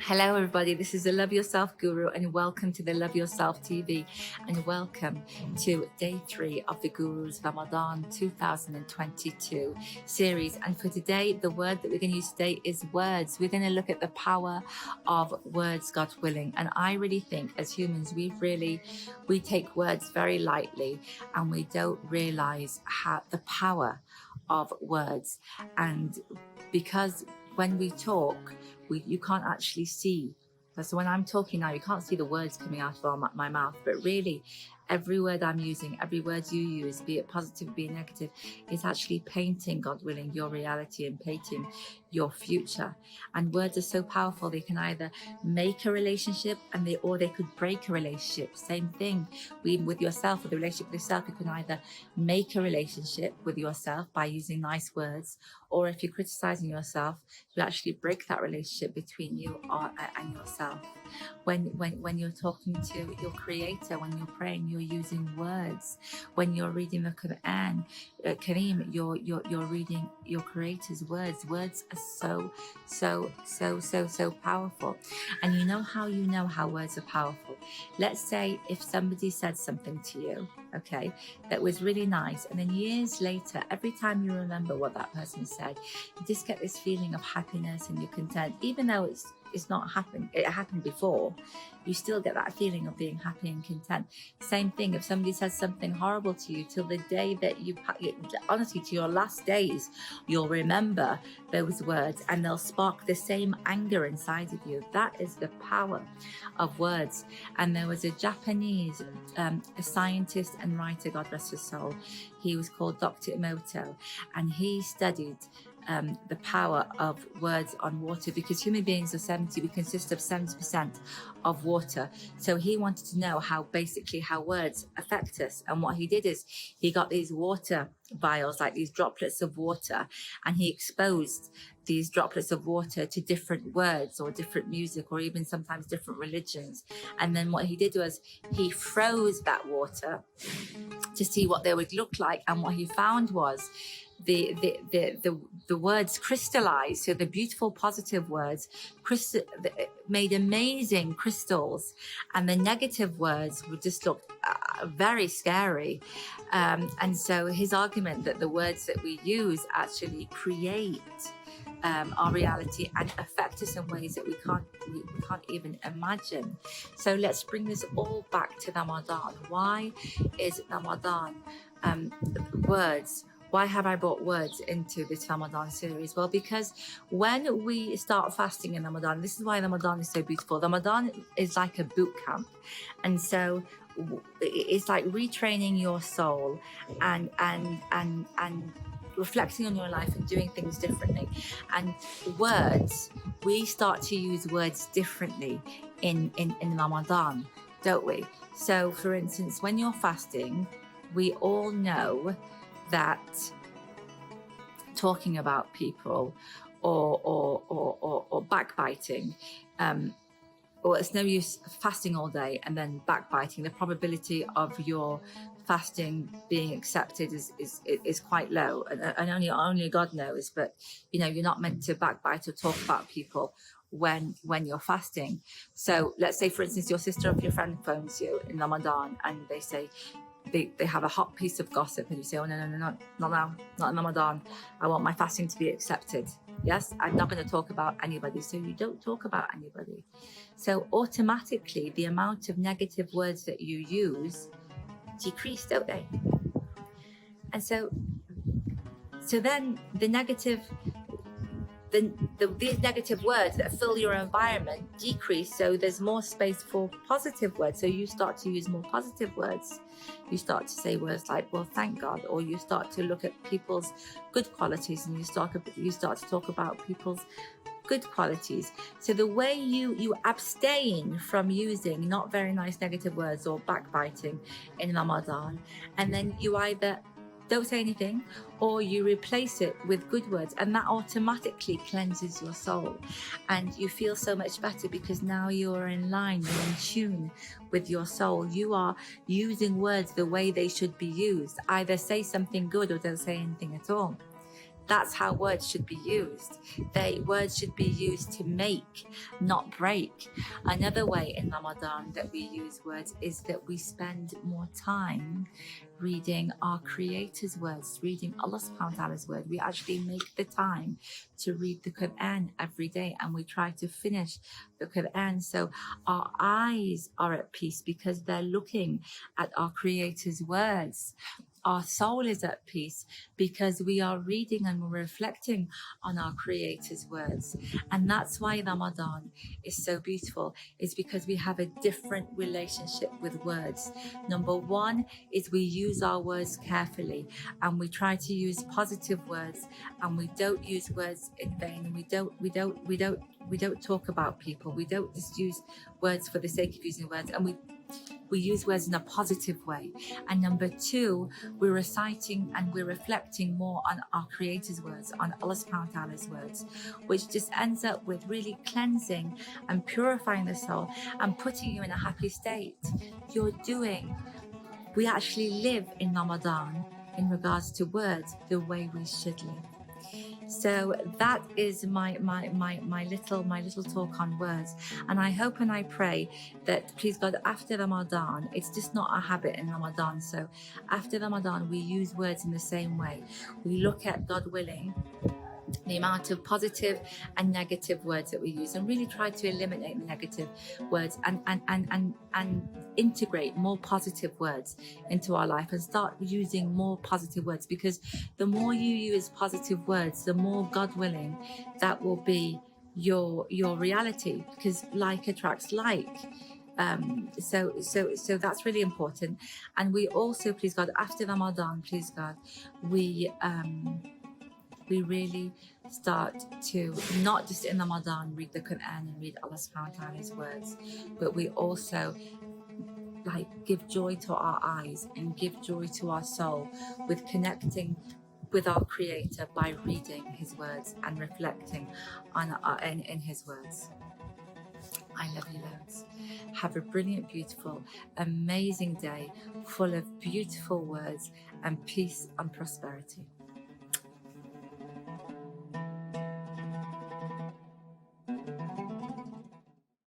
Hello everybody, this is the Love Yourself Guru and welcome to the Love Yourself TV and welcome to day 3 of the Guru's Ramadan 2022 series. And for today, the word that we're going to use today is words. We're going to look at the power of words, God willing. And I really think as humans, we take words very lightly and we don't realize how the power of words. And because when we talk, you can't actually see. So when I'm talking now, you can't see the words coming out of my mouth, but really every word I'm using, every word you use, be it positive, be it negative, is actually painting, God willing, your reality and painting your future. And words are so powerful. They can either make a relationship or they could break a relationship. Same thing with yourself, with the relationship with yourself. You can either make a relationship with yourself by using nice words, or if you're criticizing yourself, you actually break that relationship between you and yourself. When you're talking to your creator, when you're praying, you're using words. When you're reading the Quran, Kareem, you're reading your creator's words. Words are so powerful. And you know how words are powerful. Let's say if somebody said something to you, okay, that was really nice, and then years later, every time you remember what that person said, you just get this feeling of happiness and you're content, even though it's not happened, it happened before, you still get that feeling of being happy and content. Same thing if somebody says something horrible to you, till the day that honestly, to your last days, you'll remember those words and they'll spark the same anger inside of you. That is the power of words. And there was a Japanese a scientist and writer, God rest his soul. He was called Dr. Emoto, and he studied the power of words on water, because human beings we consist of 70% of water. So he wanted to know how words affect us. And what he did is he got these water vials, like these droplets of water, and he exposed these droplets of water to different words or different music or even sometimes different religions. And then what he did was he froze that water to see what they would look like. And what he found was the words crystallized. So the beautiful positive words made amazing crystals, and the negative words would just look very scary. And so his argument that the words that we use actually create our reality and affect us in ways that we can't even imagine. So let's bring this all back to Ramadan. Why is Ramadan words? Why have I brought words into this Ramadan series? Well, because when we start fasting in Ramadan, this is why Ramadan is so beautiful. Ramadan is like a boot camp. And so it's like retraining your soul and reflecting on your life and doing things differently. And words, we start to use words differently in Ramadan, don't we? So for instance, when you're fasting, we all know that talking about people or backbiting, or it's no use fasting all day and then backbiting. The probability of your fasting being accepted is quite low, and only God knows. But you're not meant to backbite or talk about people when you're fasting. So let's say, for instance, your sister or your friend phones you in Ramadan and they say, they have a hot piece of gossip, and you say, oh, no, not now, not in Ramadan. I want my fasting to be accepted. Yes, I'm not going to talk about anybody. So you don't talk about anybody. So automatically, the amount of negative words that you use decrease, don't they? And so then these negative words that fill your environment decrease, so there's more space for positive words. So you start to use more positive words. You start to say words like, well, thank God, or you start to look at people's good qualities and you start to talk about people's good qualities. So the way you abstain from using not very nice negative words or backbiting in Ramadan, and then you either don't say anything or you replace it with good words, and that automatically cleanses your soul and you feel so much better, because now you're in line, you're in tune with your soul. You are using words the way they should be used. Either say something good or don't say anything at all. That's how words should be used. Words should be used to make, not break. Another way in Ramadan that we use words is that we spend more time reading our Creator's words, reading Allah subhanahu wa ta'ala's word. We actually make the time to read the Quran every day, and we try to finish the Quran so our eyes are at peace because they're looking at our Creator's words. Our soul is at peace because we are reading and we're reflecting on our Creator's words. And that's why Ramadan is so beautiful, is because we have a different relationship with words. Number one is we use our words carefully, and we try to use positive words, and we don't use words in vain. We don't talk about people. We don't just use words for the sake of using words, and we use words in a positive way. And number two, we're reciting and we're reflecting more on our Creator's words, on Allah subhanahu wa ta'ala's words, which just ends up with really cleansing and purifying the soul and putting you in a happy state. We actually live in Ramadan in regards to words the way we should live. So that is my little talk on words, and I hope and I pray that, please God, after Ramadan, it's just not a habit in Ramadan. So after Ramadan, we use words in the same way. We look at, God willing, the amount of positive and negative words that we use, and really try to eliminate the negative words and integrate more positive words into our life and start using more positive words, because the more you use positive words, the more, God willing, that will be your reality, because like attracts like. So that's really important. And we also, please God, after Ramadan, please God, we really start to not just in Ramadan read the Quran and read Allah subhanahu wa ta'ala's words, but we also give joy to our eyes and give joy to our soul with connecting with our Creator by reading His words and reflecting on in His words. I love you loads. Have a brilliant, beautiful, amazing day full of beautiful words and peace and prosperity.